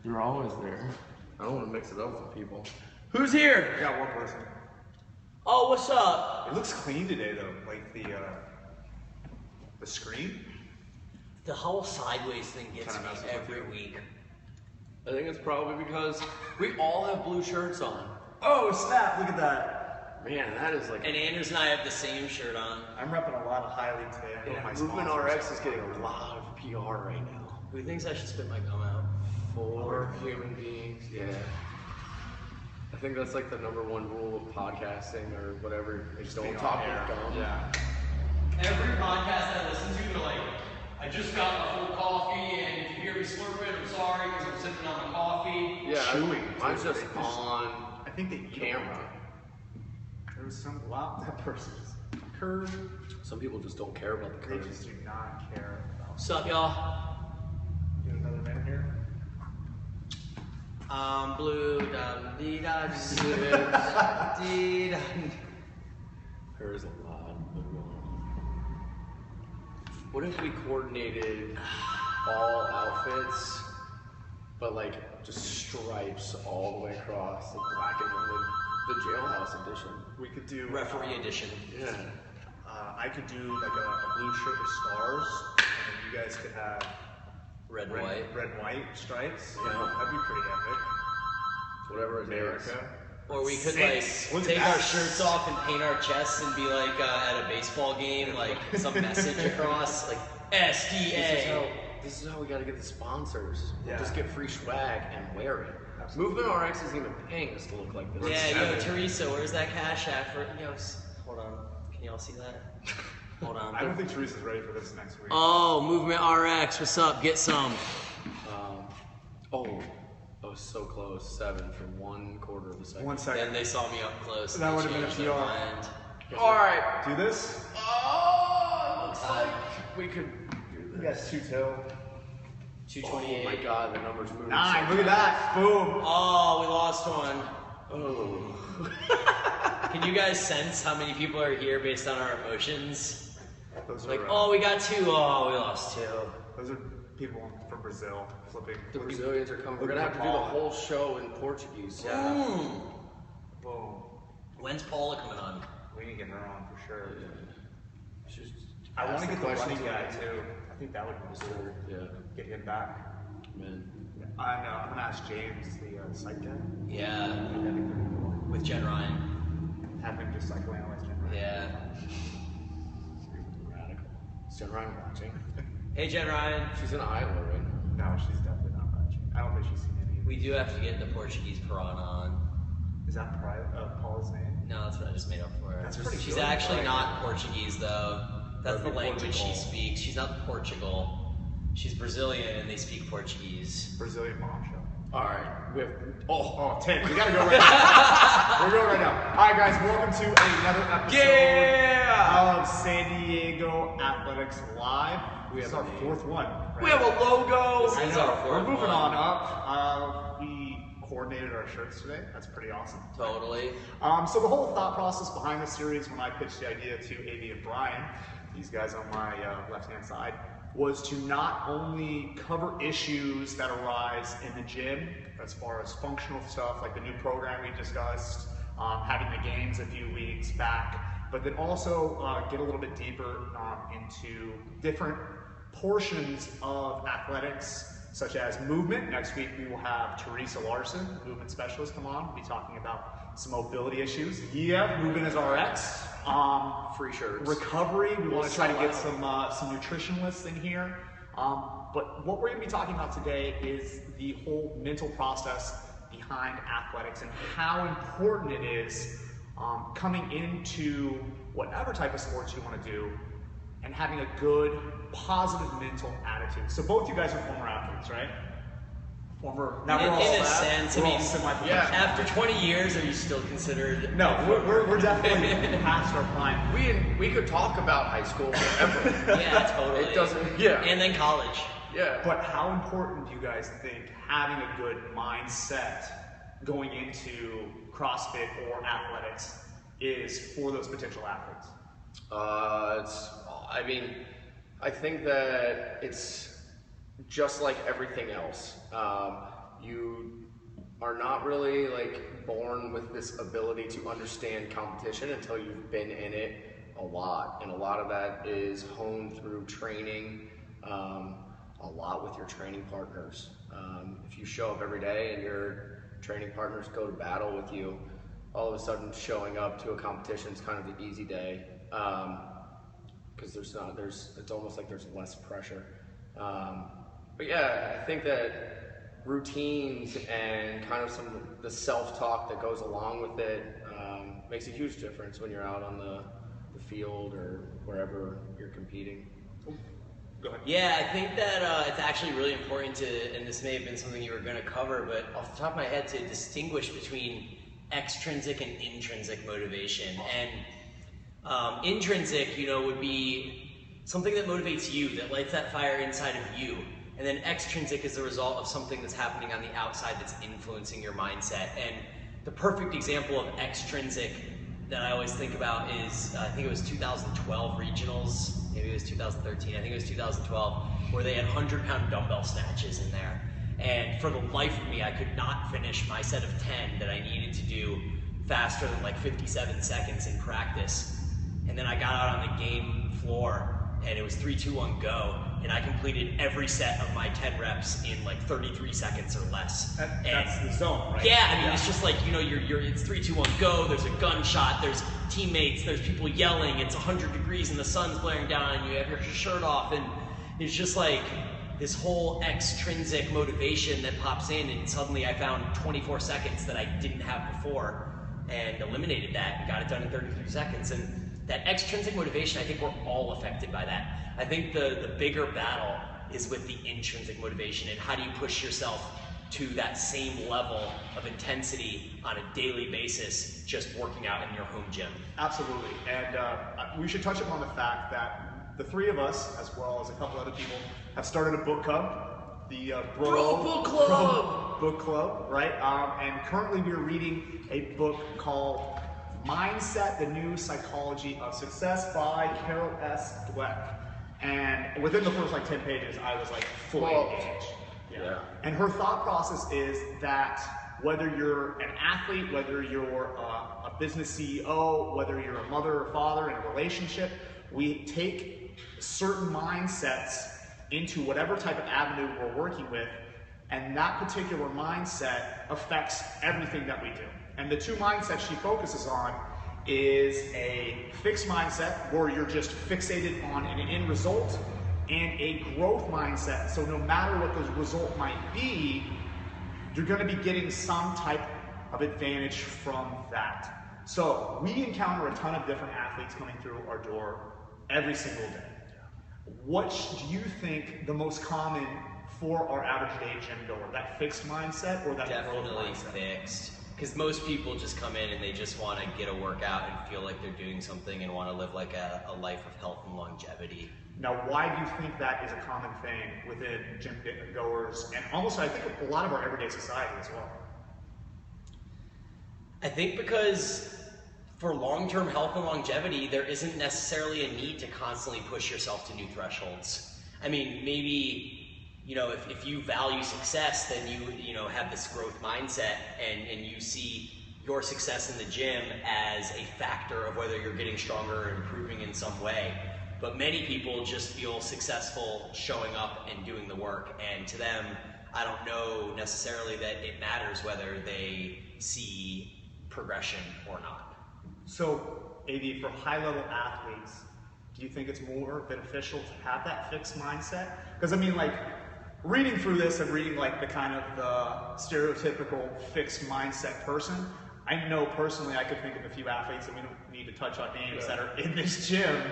You're always there. I don't want to mix it up with people. Who's here? I got one person. Oh, what's up? It looks clean today though, like the screen. The whole sideways thing gets me every week. I think it's probably because we all have blue shirts on. Oh snap! Look at that. Man, that is like... And Anders and I have the same shirt on. I'm repping a lot of Highly today. I know my Movement sponsors. RX is getting a lot of PR right now. Who thinks I should spit my gum out? 4 human beings, yeah. I think that's like the #1 rule of podcasting or whatever. Is don't talk with gum. Yeah. Every podcast I listen to, they're like, I just got my full coffee, and if you hear me slurping, I'm sorry because I'm sipping on my coffee. Yeah, Chewing. mine's just on I think they camera. There was some wow, that person's curve. Some people just don't care about the They curves. just do not care about. What's up, y'all? Get another minute here. Blue, da dee da dee da. There's a lot. What if we coordinated all outfits, but like just stripes all the way across, like black and white, the jailhouse edition? We could do Referee edition. Yeah. I could do like a blue shirt with stars, and then you guys could have Red, white. red, white stripes. Yeah. That'd be pretty epic. Whatever it is. America. Or we could Six. like Look at take that. our shirts off and paint our chests and be like at a baseball game, like some message across, like SDA. This is how we gotta get the sponsors. We'll Yeah. just get free swag and wear it. Absolutely. Movement RX isn't even paying us to look like this. Yeah, yo, Teresa, where's that cash at for? Yo, hold on. Can y'all see that? Hold on. I don't think Teresa's ready for this next week. Oh, Movement RX, what's up? Get some. I was so close. 7 for 1/4 of a second. 1 second. Then they saw me up close. That and would've been a changed their PR. mind. All right. Do this. Oh, looks like we could do You this. guys 2-2. 228. Oh my God, the numbers moving. 9. so Look at that. Boom. Oh, we lost one. Oh. Can you guys sense how many people are here based on our emotions? Those are Like, oh, we got 2. Oh, we lost 2. those are people from Brazil flipping. The Brazilians are coming. We're gonna have to do the whole show in Portuguese. Boom. When's Paula coming on? We can get her on for sure. She's I want to ask get the questions running guy when- too. I think that would be cool. Yeah, Get him back. man. I know. I'm gonna ask James, the site guy. Yeah, That'd be pretty cool. with Jen Ryan. Have him just psychoanalyze him. Right? Yeah. Radical. Is Jen Ryan watching? Hey, Jen Ryan. She's in Iowa right now. No, she's definitely not watching. I don't think she's seen any. We do have to get the Portuguese piranha on. Is that Paula's name? No, that's what I just made up for her. That's pretty She's good. actually not Portuguese, though. That's the That'd be language she Portugal. speaks. She's not Portugal. She's Brazilian, and they speak Portuguese. Brazilian mom show. All right, we have. Oh, 10. We gotta go right now. We're going right now. All right, guys. Welcome to another episode of San Diego Athletics Live. We This have is our a 4th one. Right? We have a logo. This I is know. our 4th We're moving one. on up. We coordinated our shirts today. That's pretty awesome. Totally. So the whole thought process behind the series, when I pitched the idea to AV and Bryan, these guys on my left-hand side, was to not only cover issues that arise in the gym, as far as functional stuff, like the new program we discussed, having the games a few weeks back, but then also get a little bit deeper into different portions of athletics, such as movement. Next week we will have Teresa Larson, movement specialist, come on. We'll be talking about some mobility issues. Yeah, movement is RX. Free shirts. Recovery, we want to try to get some nutritionalists in here. But what we're going to be talking about today is the whole mental process behind athletics and how important it is coming into whatever type of sports you want to do and having a good, positive mental attitude. So both you guys are former athletes, right? Former. Now we're all In a sense, I we're all mean, semi-professional. after 20 years, are you still considered? No, we're definitely past our prime. We could talk about high school forever. Yeah, totally. It doesn't. Yeah. And then college. Yeah. But how important do you guys think having a good mindset going into CrossFit or athletics is for those potential athletes? I think that it's just like everything else. You are not really like born with this ability to understand competition until you've been in it a lot, and a lot of that is honed through training, a lot with your training partners. If you show up every day and your training partners go to battle with you, all of a sudden showing up to a competition is kind of the easy day, because it's almost like there's less pressure. But yeah, I think that routines and kind of some of the self-talk that goes along with it makes a huge difference when you're out on the field or wherever you're competing. Go ahead. Yeah, I think that it's actually really important to, and this may have been something you were going to cover, but off the top of my head, to distinguish between extrinsic and intrinsic motivation. And intrinsic, would be something that motivates you, that lights that fire inside of you. And then extrinsic is the result of something that's happening on the outside that's influencing your mindset. And the perfect example of extrinsic that I always think about is, I think it was 2012 regionals, maybe it was 2013, I think it was 2012, where they had 100-pound dumbbell snatches in there. And for the life of me, I could not finish my set of 10 that I needed to do faster than like 57 seconds in practice. And then I got out on the game floor, and it was 3, 2, 1, go, and I completed every set of my 10 reps in like 33 seconds or less. That's the zone, right? Yeah, I mean, it's just like, it's 3, 2, 1, go, there's a gunshot, there's teammates, there's people yelling, it's 100 degrees and the sun's blaring down, and you have your shirt off, and it's just like this whole extrinsic motivation that pops in, and suddenly I found 24 seconds that I didn't have before, and eliminated that, and got it done in 33 seconds, and that extrinsic motivation, I think we're all affected by that. I think the bigger battle is with the intrinsic motivation, and how do you push yourself to that same level of intensity on a daily basis, just working out in your home gym. Absolutely, and we should touch upon the fact that the three of us, as well as a couple other people, have started a book club, the Bro Book Club! Book Club, right? And currently we are reading a book called Mindset, the New Psychology of Success by Carol S. Dweck. And within the first 10 pages, I was fully engaged. Yeah. And her thought process is that whether you're an athlete, whether you're a business CEO, whether you're a mother or father in a relationship, we take certain mindsets into whatever type of avenue we're working with, and that particular mindset affects everything that we do. And the two mindsets she focuses on is a fixed mindset where you're just fixated on an end result, and a growth mindset. So no matter what the result might be, you're going to be getting some type of advantage from that. So we encounter a ton of different athletes coming through our door every single day. What do you think the most common for our average day gym goer? That fixed mindset or that growth Definitely mindset? fixed. Because most people just come in and they just want to get a workout and feel like they're doing something and want to live like a life of health and longevity. Now, why do you think that is a common thing within gym goers and almost, I think, a lot of our everyday society as well? I think because for long-term health and longevity, there isn't necessarily a need to constantly push yourself to new thresholds. I mean, maybe, if you value success, then you have this growth mindset and you see your success in the gym as a factor of whether you're getting stronger or improving in some way. But many people just feel successful showing up and doing the work, and to them, I don't know necessarily that it matters whether they see progression or not. So, AV, for high-level athletes, do you think it's more beneficial to have that fixed mindset? Because, reading through this and reading, the kind of the stereotypical fixed mindset person, I know personally I could think of a few athletes, and we don't need to touch on names, that are in this gym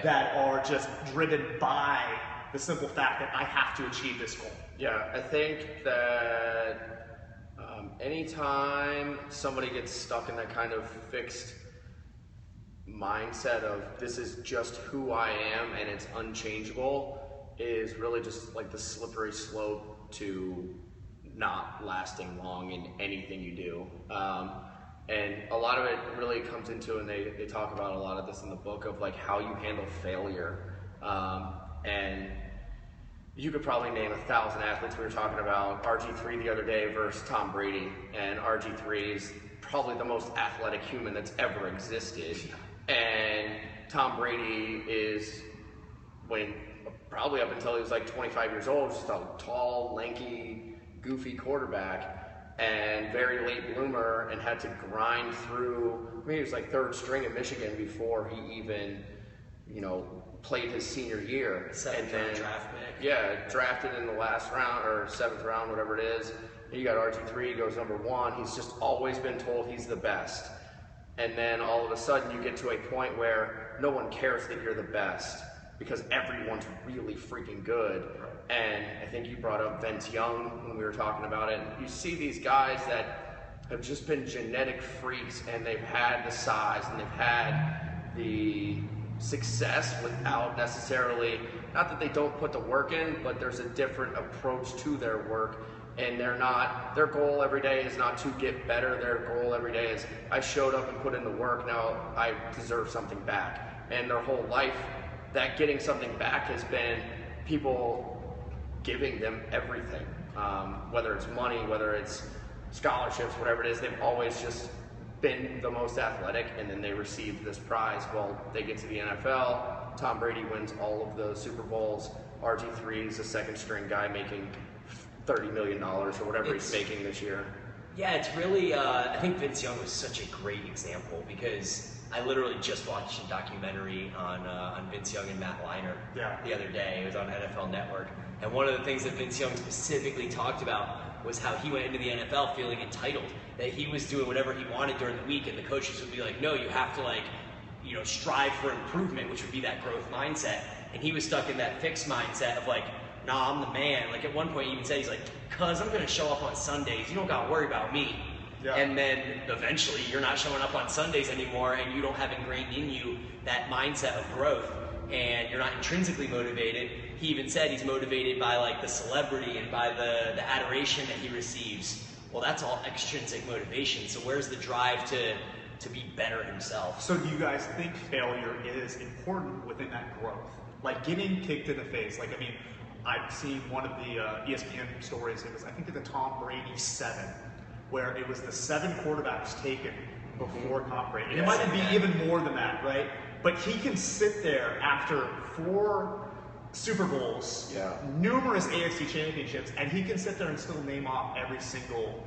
that are just driven by the simple fact that I have to achieve this goal. Yeah, I think that anytime somebody gets stuck in that kind of fixed mindset of this is just who I am and it's unchangeable, is really just the slippery slope to not lasting long in anything you do. And a lot of it really comes into, and they talk about a lot of this in the book, of how you handle failure. And you could probably name 1,000 athletes. We were talking about RG3 the other day versus Tom Brady, and RG3 is probably the most athletic human that's ever existed. And Tom Brady is, probably up until he was like 25 years old, just a tall, lanky, goofy quarterback, and very late bloomer, and had to grind through. I mean, he was like third string at Michigan before he even, played his senior year. Seventh round draft pick. Yeah, drafted in the last round or 7th round, whatever it is. You got RG3, he goes number 1. He's just always been told he's the best. And then all of a sudden you get to a point where no one cares that you're the best because everyone's really freaking good. And I think you brought up Vince Young when we were talking about it. You see these guys that have just been genetic freaks, and they've had the size and they've had the success without necessarily, not that they don't put the work in, but there's a different approach to their work, and their goal every day is not to get better. Their goal every day is, I showed up and put in the work, now I deserve something back. And their whole life, that getting something back has been people giving them everything, whether it's money, whether it's scholarships, whatever it is. They've always just been the most athletic, and then they receive this prize. Well, they get to the NFL. Tom Brady wins all of the Super Bowls. RG3 is a second string guy making $30 million or whatever he's making this year. Yeah, it's really, I think Vince Young was such a great example because I literally just watched a documentary on Vince Young and Matt Leinart the other day. It was on NFL Network. And one of the things that Vince Young specifically talked about was how he went into the NFL feeling entitled, that he was doing whatever he wanted during the week, and the coaches would be like, no, you have to strive for improvement, which would be that growth mindset. And he was stuck in that fixed mindset of like, nah, I'm the man. Like at one point he even said, he's like, cuz I'm gonna show up on Sundays, you don't gotta worry about me. Yeah. And then eventually you're not showing up on Sundays anymore, and you don't have ingrained in you that mindset of growth, and you're not intrinsically motivated. He even said he's motivated by like the celebrity and by the adoration that he receives. Well, that's all extrinsic motivation. So where's the drive to be better himself? So do you guys think failure is important within that growth? Like getting kicked in the face. Like, I mean, I've seen one of the ESPN stories. It was, I think, the Tom Brady 7, where it was the 7 quarterbacks taken before Tom Brady. And it might be even more than that, right? But he can sit there after 4 Super Bowls, numerous AFC championships, and he can sit there and still name off every single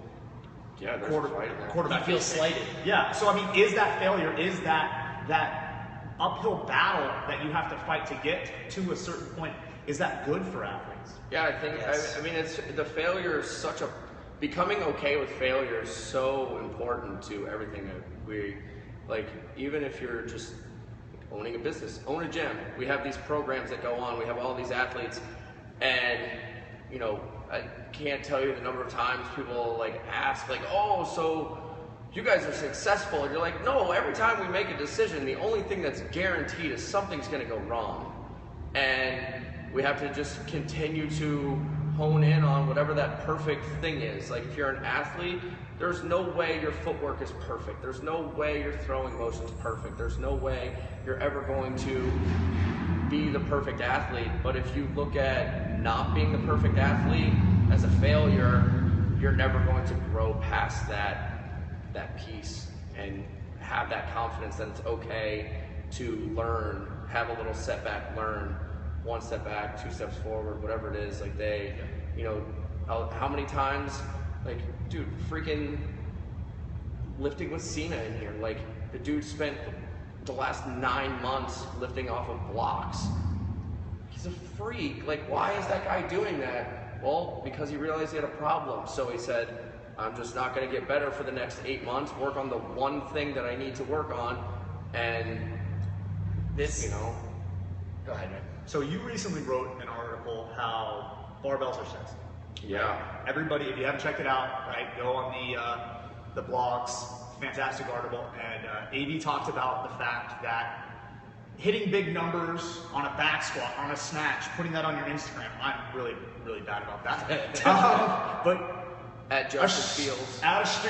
quarterback. He feels slighted. Yeah. So I mean, is that failure? Is that uphill battle that you have to fight to get to a certain point? Is that good for athletes? Yeah, I think. Yes. I mean, it's the failure is such a becoming okay with failure is so important to everything that we like. Even if you're just owning a business, own a gym. We have these programs that go on. We have all these athletes, and I can't tell you the number of times people like ask, like, "Oh, so you guys are successful?" And you're like, "No." Every time we make a decision, the only thing that's guaranteed is something's going to go wrong, and we have to just continue to hone in on whatever that perfect thing is. Like if you're an athlete, there's no way your footwork is perfect. There's no way your throwing motion's perfect. There's no way you're ever going to be the perfect athlete. But if you look at not being the perfect athlete as a failure, you're never going to grow past that piece and have that confidence that it's okay to learn, have a little setback, learn 1 step back, 2 steps forward, whatever it is. Like how many times, like, dude, freaking lifting with Cena in here. Like, the dude spent the last 9 months lifting off of blocks. He's a freak. Like, why is that guy doing that? Well, because he realized he had a problem. So he said, I'm just not going to get better for the next 8 months, work on the one thing that I need to work on, and this, Go ahead, man. So you recently wrote an article how barbells are sexy. Yeah. Everybody, if you haven't checked it out, right, go on the blogs. Fantastic article. And AD talked about the fact that hitting big numbers on a back squat, on a snatch, putting that on your Instagram. I'm really, really bad about that. But at Justice Fields,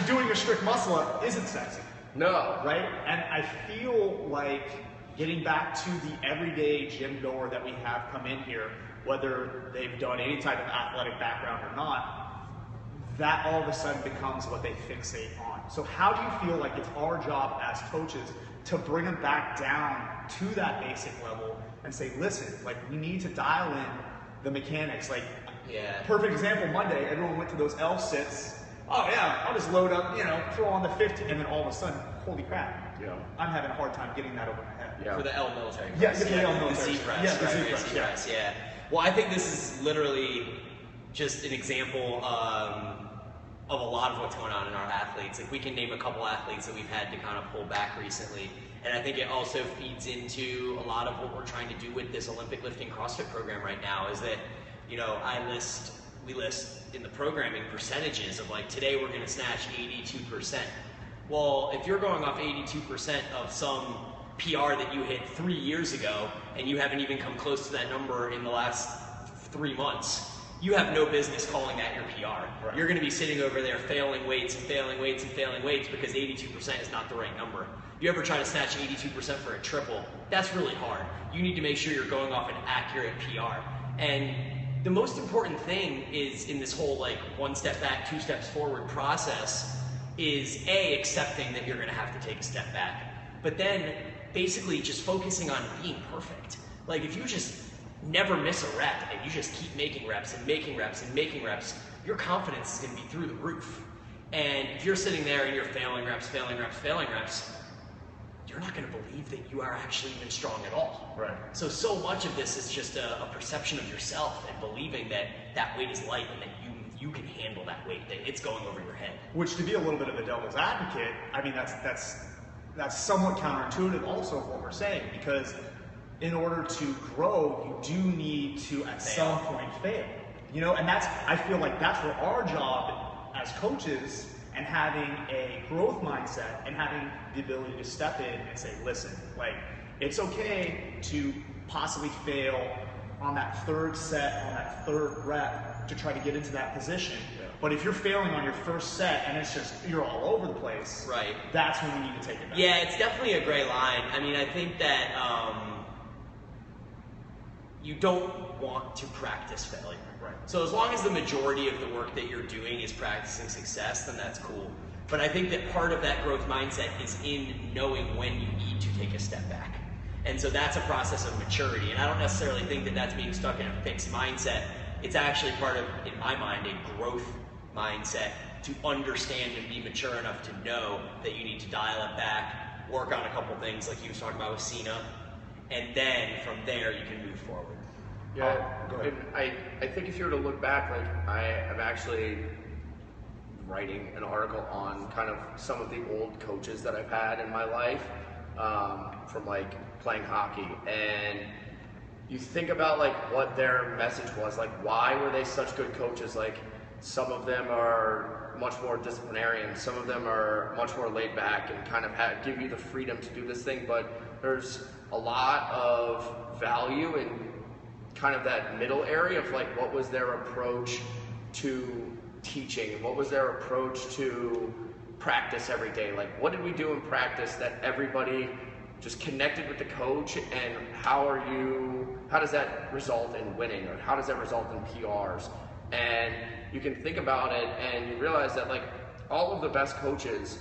doing a strict muscle up isn't sexy. No. Right? And I feel like getting back to the everyday gym goer that we have come in here, whether they've done any type of athletic background or not, that all of a sudden becomes what they fixate on. So how do you feel like it's our job as coaches to bring them back down to that basic level and say, listen, like we need to dial in the mechanics. Like, perfect example, Monday, everyone went to those L sits. Oh yeah, I'll just load up, throw on the 50, and then all of a sudden, holy crap, I'm having a hard time getting that over my head. For the L military press. Yes, the L military. The Z press, the Z right, press, Z press, yeah. Well, I think this is literally just an example of a lot of what's going on in our athletes. Like we can name a couple athletes that we've had to kind of pull back recently. And I think it also feeds into a lot of what we're trying to do with this Olympic lifting CrossFit program right now is that, we list in the programming percentages of like, today we're gonna snatch 82%. Well, if you're going off 82% of some PR that you hit 3 years ago, and you haven't even come close to that number in the last 3 months, you have no business calling that your PR. Right. You're gonna be sitting over there failing weights and failing weights and failing weights because 82% is not the right number. You ever try to snatch 82% for a triple, that's really hard. You need to make sure you're going off an accurate PR. And the most important thing is in this whole like 1 step back, 2 steps forward process is A, accepting that you're gonna have to take a step back, but then basically just focusing on being perfect. Like if you just never miss a rep and you just keep making reps and making reps and making reps, your confidence is gonna be through the roof. And if you're sitting there and you're failing reps, you're not gonna believe that you are actually even strong at all. Right. So much of this is just a perception of yourself and believing that that weight is light and that you can handle that weight, that it's going over your head. Which, to be a little bit of a devil's advocate, I mean, that's somewhat counterintuitive also of what we're saying, because in order to grow, you do need to at some point fail. And I feel like that's where our job as coaches and having a growth mindset and having the ability to step in and say, listen, like it's okay to possibly fail on that third set, on that third rep to try to get into that position. But if you're failing on your first set and it's just, you're all over the place, right? That's when we need to take it back. Yeah, it's definitely a gray line. I mean, I think that you don't want to practice failure. Right. So as long as the majority of the work that you're doing is practicing success, then that's cool. But I think that part of that growth mindset is in knowing when you need to take a step back. And so that's a process of maturity. And I don't necessarily think that that's being stuck in a fixed mindset. It's actually part of, in my mind, a growth mindset to understand and be mature enough to know that you need to dial it back, work on a couple things like you was talking about with Cena, and then from there you can move forward. Yeah, and I think if you were to look back, like I'm actually writing an article on kind of some of the old coaches that I've had in my life, from like playing hockey, and you think about like what their message was, like why were they such good coaches? Like some of them are much more disciplinarian, some of them are much more laid back and kind of give you the freedom to do this thing, but there's a lot of value in kind of that middle area of like what was their approach to teaching and what was their approach to practice every day. Like what did we do in practice that everybody just connected with the coach, and how does that result in winning, or how does that result in PRs? And you can think about it and you realize that like all of the best coaches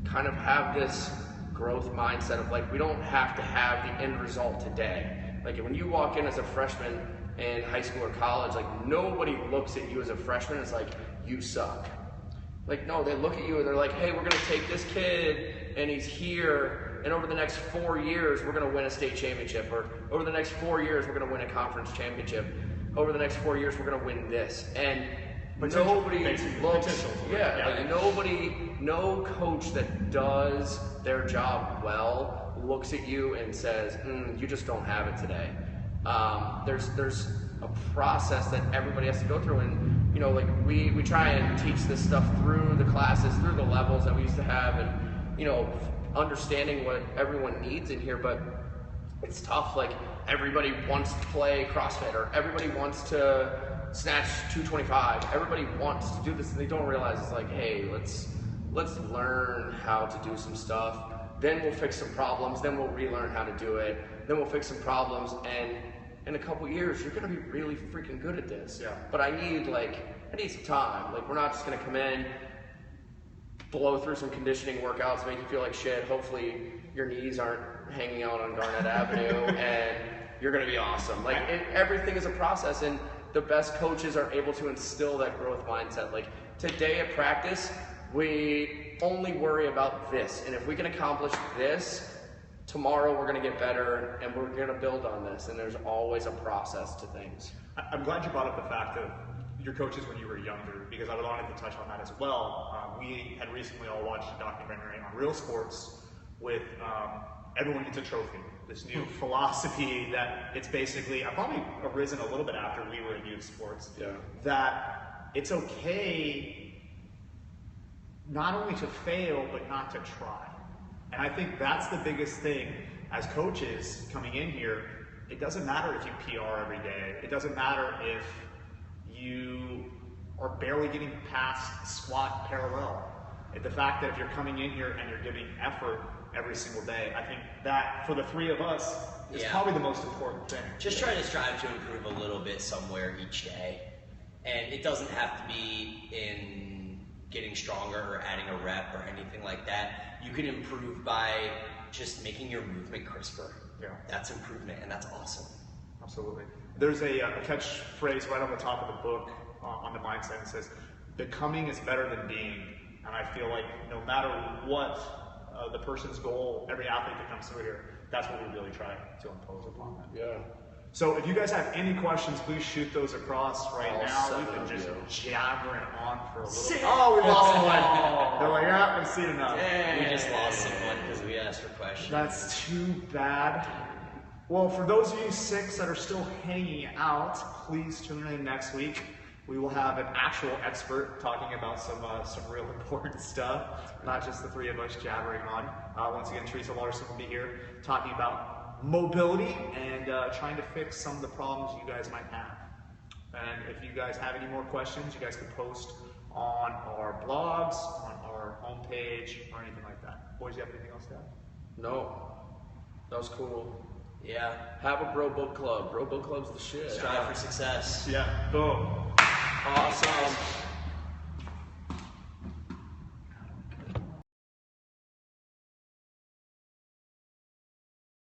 kind of have this growth mindset of like, we don't have to have the end result today. Like when you walk in as a freshman in high school or college, like nobody looks at you as a freshman as like, you suck. Like no, they look at you and they're like, hey, we're gonna take this kid and he's here, and over the next 4 years, we're gonna win a state championship, or over the next 4 years, we're gonna win a conference championship. Over the next 4 years, we're gonna win this. And nobody looks, no coach that does their job well looks at you and says, you just don't have it today. There's a process that everybody has to go through, and like we try and teach this stuff through the classes, through the levels that we used to have, and understanding what everyone needs in here, but it's tough. Like everybody wants to play CrossFit, or everybody wants to snatch 225. Everybody wants to do this, and they don't realize it's like, hey, let's learn how to do some stuff. Then we'll fix some problems. Then we'll relearn how to do it. Then we'll fix some problems, and in a couple years, you're gonna be really freaking good at this. Yeah. But I need some time. Like, we're not just gonna come in, blow through some conditioning workouts, make you feel like shit. Hopefully your knees aren't hanging out on Garnett Avenue, and you're gonna be awesome. Like, everything is a process, and the best coaches are able to instill that growth mindset. Like, today at practice, we only worry about this, and if we can accomplish this, tomorrow we're gonna get better, and we're gonna build on this, and there's always a process to things. I'm glad you brought up the fact that your coaches when you were younger, because I wanted to touch on that as well. We had recently all watched a documentary on Real Sports with Everyone Gets a Trophy, this new philosophy that it's basically, probably arisen a little bit after we were in youth sports, that it's okay not only to fail, but not to try. And I think that's the biggest thing as coaches coming in here. It doesn't matter if you PR every day. It doesn't matter if you are barely getting past squat parallel. The fact that if you're coming in here and you're giving effort every single day, I think that for the three of us is probably the most important thing. Just try to strive to improve a little bit somewhere each day. And it doesn't have to be in getting stronger or adding a rep or anything like that. You can improve by just making your movement crisper. Yeah. That's improvement, and that's awesome. Absolutely. There's a catchphrase right on the top of the book on the mindset that says, becoming is better than being. And I feel like no matter what the person's goal, every athlete that comes through here, that's what we really try to impose upon them. Yeah. So if you guys have any questions, please shoot those across right now. We've been just jabbering on for a little bit. Oh, we lost one. They're like, yeah, we've seen enough. We just lost someone because we asked for questions. That's too bad. Well, for those of you 6 that are still hanging out, please tune in next week. We will have an actual expert talking about some real important stuff, not just the 3 of us jabbering on. Once again, Teresa Larson will be here talking about mobility and trying to fix some of the problems you guys might have. And if you guys have any more questions, you guys can post on our blogs, on our homepage, or anything like that. Boys, you have anything else to add? No. That was cool. Yeah. Have a bro book club. Bro book club's the shit. Strive for success. Yeah, boom. Awesome.